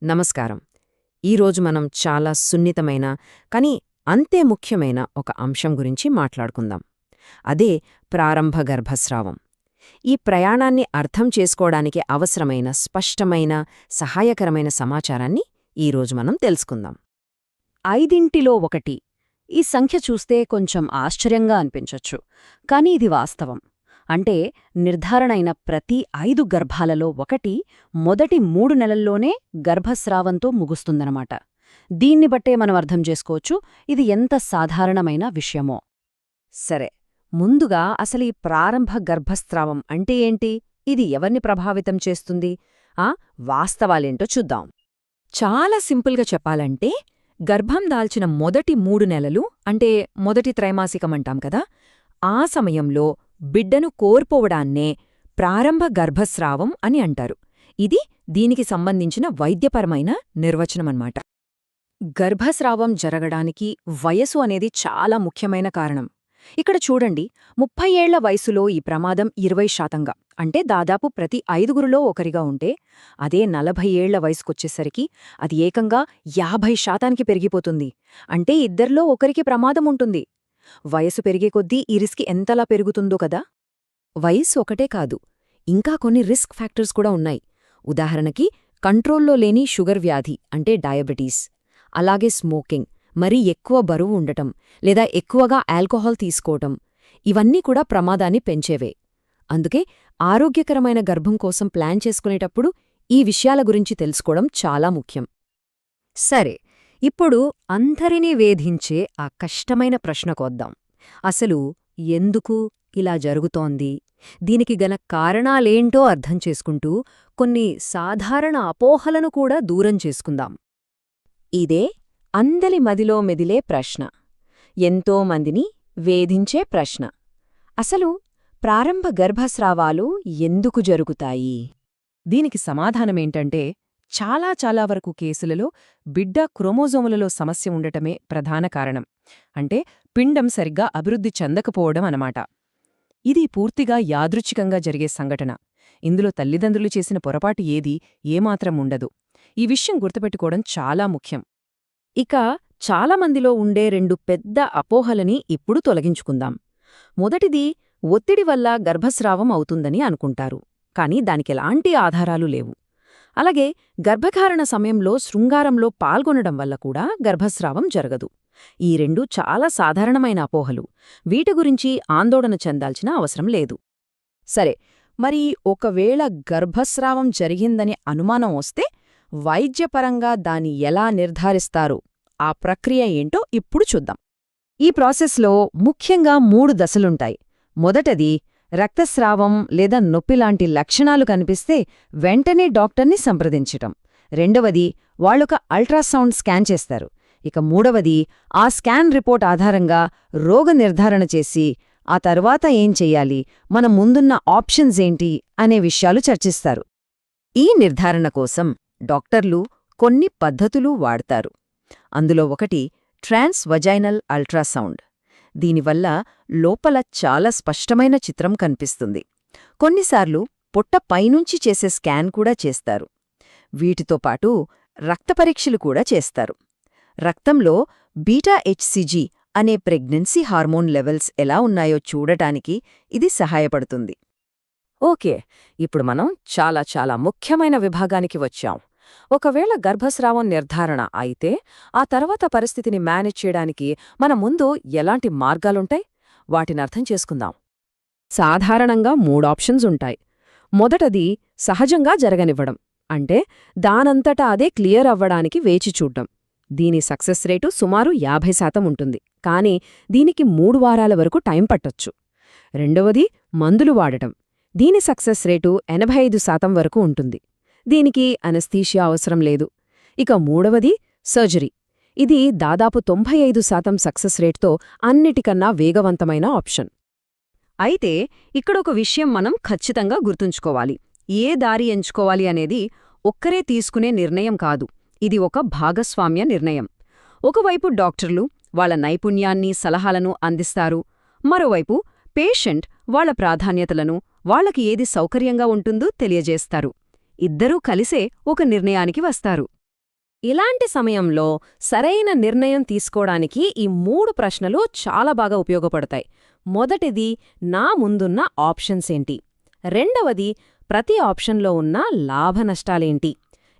నమస్కారం. ఈరోజు మనం చాలా సున్నితమైన కానీ అంతే ముఖ్యమైన ఒక అంశం గురించి మాట్లాడుకుందాం. అదే ప్రారంభ గర్భస్రావం. ఈ ప్రయాణాన్ని అర్థం చేసుకోవడానికి అవసరమైన స్పష్టమైన సహాయకరమైన సమాచారాన్ని ఈరోజు మనం తెలుసుకుందాం. 5లో 1 ఈ సంఖ్య చూస్తే కొంచెం ఆశ్చర్యంగా అనిపించొచ్చు, కానీ ఇది వాస్తవం. అంటే నిర్ధారణైన ప్రతి 5 గర్భాలలో 1 మొదటి 3 నెలల్లోనే గర్భస్రావంతో ముగుస్తుందన్నమాట. దీన్ని బట్టే మనం అర్థం చేసుకోవచ్చు ఇది ఎంత సాధారణమైన విషయమో. సరే, ముందుగా అసలు ఈ ప్రారంభ గర్భస్రావం అంటే ఏంటి? ఇది ఎవరిని ప్రభావితం చేస్తుంది? వాస్తవాలేంటో చూద్దాం. చాలా సింపుల్గా చెప్పాలంటే, గర్భం దాల్చిన మొదటి 3 నెలలు అంటే మొదటి త్రైమాసికమంటాం కదా, ఆ సమయంలో బిడ్డను కోల్పోవడాన్నే ప్రారంభ గర్భస్రావం అని అంటారు. ఇది దీనికి సంబంధించిన వైద్యపరమైన నిర్వచనమన్నమాట. గర్భస్రావం జరగడానికి వయసు అనేది చాలా ముఖ్యమైన కారణం. ఇక్కడ చూడండి, 30 ఏళ్ల వయసులో ఈ ప్రమాదం 20% అంటే దాదాపు ప్రతి 5గురిలో ఒకరిగా ఉంటే, అదే 40 ఏళ్ల వయసుకొచ్చేసరికి అది ఏకంగా 50% పెరిగిపోతుంది. అంటే ఇద్దరిలో ఒకరికి ప్రమాదం ఉంటుంది. వయసు పెరిగే కొద్దీ ఈ రిస్క్ ఎంతలా పెరుగుతుందో కదా. వయసు ఒకటే కాదు, ఇంకా కొన్ని రిస్క్ ఫ్యాక్టర్స్ కూడా ఉన్నాయి. ఉదాహరణకి, కంట్రోల్లో లేని షుగర్ వ్యాధి అంటే డయాబెటీస్, అలాగే స్మోకింగ్, మరీ ఎక్కువ బరువు ఉండటం లేదా ఎక్కువగా ఆల్కహాల్ తీసుకోవటం, ఇవన్నీ కూడా ప్రమాదాన్ని పెంచేవే. అందుకే ఆరోగ్యకరమైన గర్భం కోసం ప్లాన్ చేసుకునేటప్పుడు ఈ విషయాల గురించి తెలుసుకోవడం చాలా ముఖ్యం. సరే, ఇప్పుడు అందరినీ వేధించే ఆ కష్టమైన ప్రశ్నకొద్దాం. అసలు ఎందుకు ఇలా జరుగుతోంది? దీనికి గల కారణాలేంటో అర్థం చేసుకుంటూ కొన్ని సాధారణ అపోహలను కూడా దూరం చేసుకుందాం. ఇదే అందరి మదిలో మెదిలే ప్రశ్న, ఎంతోమందిని వేధించే ప్రశ్న. అసలు ప్రారంభ గర్భస్రావాలు ఎందుకు జరుగుతాయి? దీనికి సమాధానమేంటంటే, చాలా వరకు కేసులలో బిడ్డ క్రోమోజోములలో సమస్య ఉండటమే ప్రధాన కారణం. అంటే పిండం సరిగ్గా అభివృద్ధి చెందకపోవడం అన్నమాట. ఇది పూర్తిగా యాదృచ్ఛికంగా జరిగే సంఘటన. ఇందులో తల్లిదండ్రులు చేసిన పొరపాటు ఏమాత్రం ఉండదు. ఈ విషయం గుర్తుపెట్టుకోవడం చాలా ముఖ్యం. ఇక చాలామందిలో ఉండే 2 పెద్ద అపోహలని ఇప్పుడు తొలగించుకుందాం. మొదటిది, ఒత్తిడి వల్ల గర్భస్రావం అవుతుందని అనుకుంటారు, కానీ దానికెలాంటి ఆధారాలు లేవు. అలాగే గర్భధారణ సమయంలో శృంగారంలో పాల్గొనడం వల్ల కూడా గర్భస్రావం జరగదు. ఈ 2 చాలా సాధారణమైన అపోహలు. వీటి గురించి ఆందోళన చెందాల్సిన అవసరం లేదు. సరే, మరి ఒకవేళ గర్భస్రావం జరిగిందని అనుమానం వస్తే వైద్యపరంగా దాన్ని ఎలా నిర్ధారిస్తారు? ఆ ప్రక్రియ ఏంటో ఇప్పుడు చూద్దాం. ఈ ప్రాసెస్లో ముఖ్యంగా 3 దశలుంటాయి. మొదటది, రక్తస్రావం లేదా నొప్పిలాంటి లక్షణాలు కనిపిస్తే వెంటనే డాక్టర్ని సంప్రదించటం. రెండవది, వాళ్ళొక అల్ట్రాసౌండ్ స్కాన్ చేస్తారు. ఇక మూడవది, ఆ స్కాన్ రిపోర్ట్ ఆధారంగా రోగ నిర్ధారణ చేసి ఆ తర్వాత ఏం చెయ్యాలి, మన ముందున్న ఆప్షన్స్ ఏంటి అనే విషయాలు చర్చిస్తారు. ఈ నిర్ధారణ కోసం డాక్టర్లు కొన్ని పద్ధతులు వాడతారు. అందులో ఒకటి ట్రాన్స్ వజైనల్ అల్ట్రాసౌండ్. దీనివల్ల లోపల చాలా స్పష్టమైన చిత్రం కనిపిస్తుంది. కొన్నిసార్లు పొట్ట పైనుంచి చేసే స్కాన్ కూడా చేస్తారు. వీటితో పాటు రక్త పరీక్షలు కూడా చేస్తారు. రక్తంలో బీటా హెచ్సిజి అనే ప్రెగ్నెన్సీ హార్మోన్ లెవెల్స్ ఎలా ఉన్నాయో చూడటానికి ఇది సహాయపడుతుంది. ఓకే, ఇప్పుడు మనం చాలా ముఖ్యమైన విభాగానికి వచ్చాం. ఒకవేళ గర్భస్రావం నిర్ధారణ అయితే ఆ తర్వాత పరిస్థితిని మేనేజ్ చేయడానికి మన ముందు ఎలాంటి మార్గాలుంటాయి? వాటినర్థం చేసుకుందాం. సాధారణంగా 3 ఆప్షన్స్ ఉంటాయి. మొదటది, సహజంగా జరగనివ్వడం. అంటే దానంతటా అదే క్లియర్ అవ్వడానికి వేచి చూడ్డం. దీని సక్సెస్ రేటు సుమారు 50% ఉంటుంది, కానీ దీనికి 3 వారాల వరకు టైం పట్టొచ్చు. రెండవది, మందులు వాడటం. దీని సక్సెస్ రేటు 85% వరకు ఉంటుంది. దీనికి అనస్థీషియా అవసరం లేదు. ఇక మూడవది, సర్జరీ. ఇది దాదాపు 95% సక్సెస్ రేట్తో అన్నిటికన్నా వేగవంతమైన ఆప్షన్. అయితే ఇక్కడొక విషయం మనం ఖచ్చితంగా గుర్తుంచుకోవాలి. ఏ దారి ఎంచుకోవాలి అనేది ఒక్కరే తీసుకునే నిర్ణయం కాదు. ఇది ఒక భాగస్వామ్య నిర్ణయం. ఒకవైపు డాక్టర్లు వాళ్ళ నైపుణ్యాన్ని, సలహాలను అందిస్తారు. మరోవైపు పేషెంట్ వాళ్ళ ప్రాధాన్యతలను, వాళ్ళకి ఏది సౌకర్యంగా ఉంటుందో తెలియజేస్తారు. ఇద్దరూ కలిసే ఒక నిర్ణయానికి వస్తారు. ఇలాంటి సమయంలో సరైన నిర్ణయం తీసుకోవడానికి ఈ 3 ప్రశ్నలు చాలా బాగా ఉపయోగపడతాయి. మొదటిది, నా ముందున్న ఆప్షన్స్ ఏంటి? రెండవది, ప్రతి ఆప్షన్లో ఉన్న లాభనష్టాలేంటి?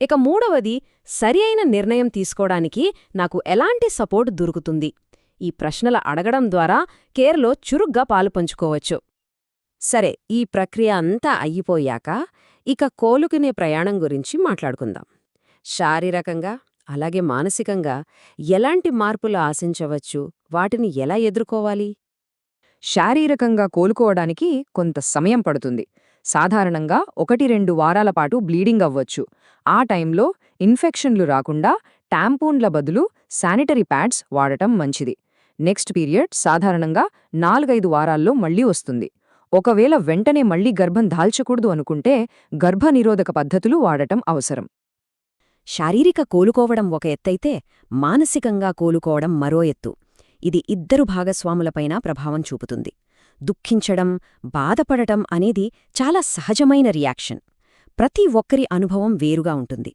ఇక మూడవది, సరి అయిన నిర్ణయం తీసుకోవడానికి నాకు ఎలాంటి సపోర్ట్ దొరుకుతుంది? ఈ ప్రశ్నల అడగడం ద్వారా కేర్లో చురుగ్గా పాలుపంచుకోవచ్చు. సరే, ఈ ప్రక్రియ అంతా అయ్యిపోయాక ఇక కోలుకునే ప్రయాణం గురించి మాట్లాడుకుందాం. శారీరకంగా అలాగే మానసికంగా ఎలాంటి మార్పులు ఆశించవచ్చు, వాటిని ఎలా ఎదుర్కోవాలి? శారీరకంగా కోలుకోవడానికి కొంత సమయం పడుతుంది. సాధారణంగా 1-2 వారాల పాటు బ్లీడింగ్ అవ్వచ్చు. ఆ టైంలో ఇన్ఫెక్షన్లు రాకుండా టాంపూన్ల బదులు శానిటరీ ప్యాడ్స్ వాడటం మంచిది. నెక్స్ట్ పీరియడ్ సాధారణంగా 4-5 వారాల్లో మళ్లీ వస్తుంది. ఒకవేళ వెంటనే మళ్లీ గర్భం దాల్చకూడదు అనుకుంటే గర్భనిరోధక పద్ధతులు వాడటం అవసరం. శారీరక కోలుకోవడం ఒక ఎత్తైతే, మానసికంగా కోలుకోవడం మరో ఎత్తు. ఇది ఇద్దరు భాగస్వాములపైన ప్రభావం చూపుతుంది. దుఃఖించడం, బాధపడటం అనేది చాలా సహజమైన రియాక్షన్. ప్రతి ఒక్కరి అనుభవం వేరుగా ఉంటుంది.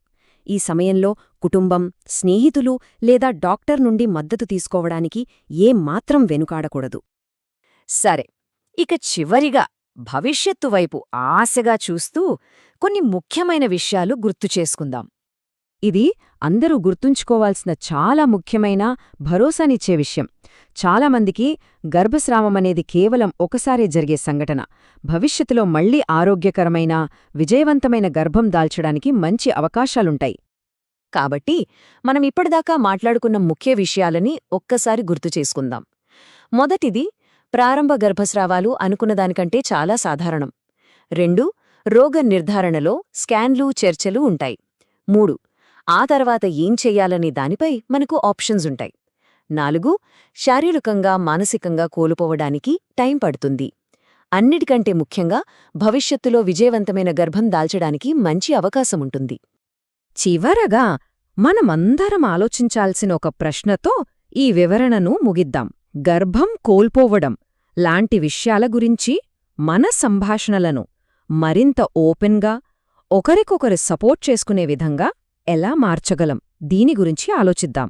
ఈ సమయంలో కుటుంబం, స్నేహితులు లేదా డాక్టర్ నుండి మద్దతు తీసుకోవడానికి ఏమాత్రం వెనుకాడకూడదు. సరే, ఇక చివరిగా భవిష్యత్తు వైపు ఆశగా చూస్తూ కొన్ని ముఖ్యమైన విషయాలు గుర్తు చేసుకుందాం. ఇది అందరూ గుర్తుంచుకోవాల్సిన చాలా ముఖ్యమైన, భరోసానిచ్చే విషయం. చాలామందికి గర్భస్రావమనేది కేవలం ఒకసారే జరిగే సంఘటన. భవిష్యత్తులో మళ్లీ ఆరోగ్యకరమైన, విజయవంతమైన గర్భం దాల్చడానికి మంచి అవకాశాలుంటాయి. కాబట్టి మనం ఇప్పటిదాకా మాట్లాడుకున్న ముఖ్య విషయాలని ఒక్కసారి గుర్తు చేసుకుందాం. మొదటిది, ప్రారంభ గర్భస్రావాలు అనుకున్నదానికంటే చాలా సాధారణం. 2, రోగ నిర్ధారణలో స్కాన్లు, చర్చలు ఉంటాయి. 3, ఆ తర్వాత ఏం చెయ్యాలనే దానిపై మనకు ఆప్షన్స్ ఉంటాయి. 4, శారీరకంగా, మానసికంగా కోలుకోవడానికి టైం పడుతుంది. అన్నిటికంటే ముఖ్యంగా భవిష్యత్తులో విజయవంతమైన గర్భం దాల్చడానికి మంచి అవకాశముంటుంది. చివరగా మనమందరం ఆలోచించాల్సిన ఒక ప్రశ్నతో ఈ వివరణను ముగిద్దాం. గర్భం కోల్పోవడం లాంటి విషయాల గురించి మన సంభాషణలను మరింత ఓపెన్గా, ఒకరికొకరు సపోర్ట్ చేసుకునే విధంగా ఎలా మార్చగలం, దీని గురించి ఆలోచిద్దాం.